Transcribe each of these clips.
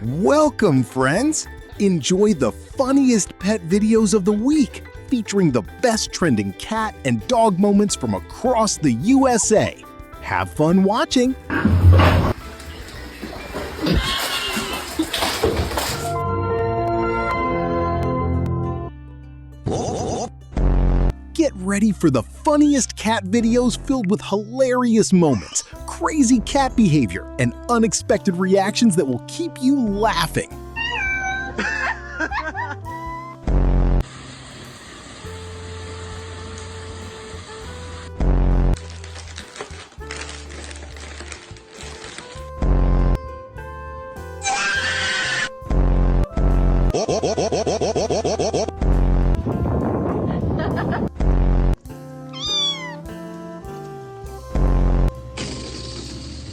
Welcome, friends! Enjoy the funniest pet videos of the week, featuring the best trending cat and dog moments from across the USA. Have fun watching! Get ready for the funniest cat videos filled with hilarious moments, crazy cat behavior, and unexpected reactions that will keep you laughing.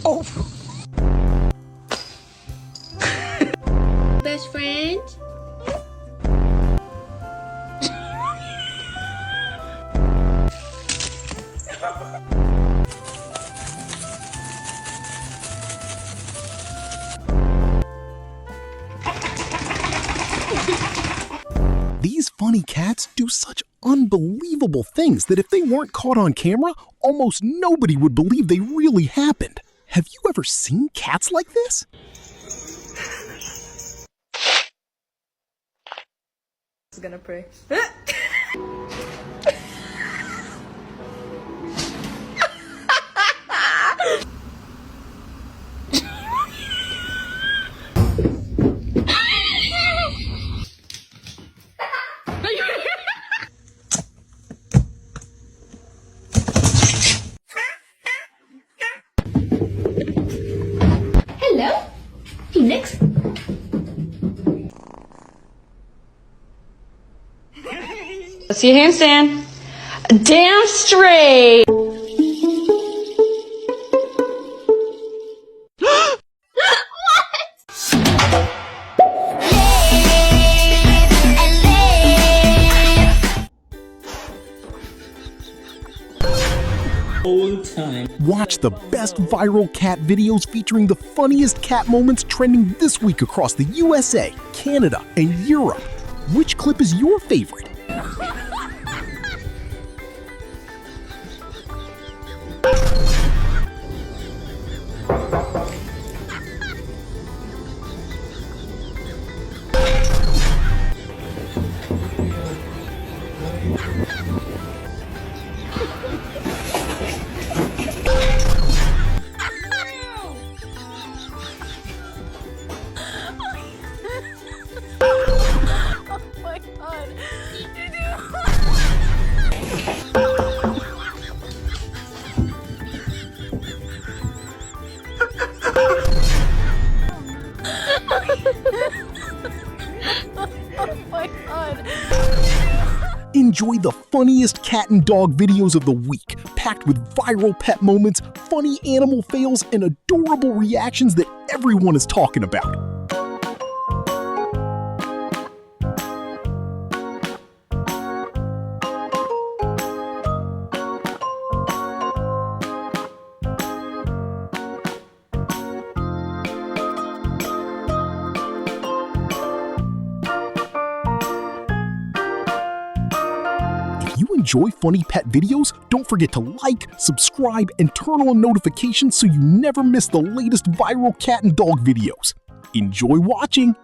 Oh. Best friend? These funny cats do such unbelievable things that if they weren't caught on camera, almost nobody would believe they really happened. Have you ever seen cats like this? I was gonna pray. Hello? Phoenix? Let's see a handstand. Damn straight. Watch the best viral cat videos featuring the funniest cat moments trending this week across the USA, Canada, and Europe. Which clip is your favorite? Enjoy the funniest cat and dog videos of the week, packed with viral pet moments, funny animal fails, and adorable reactions that everyone is talking about. If you enjoy funny pet videos, don't forget to like, subscribe, and turn on notifications so you never miss the latest viral cat and dog videos. Enjoy watching!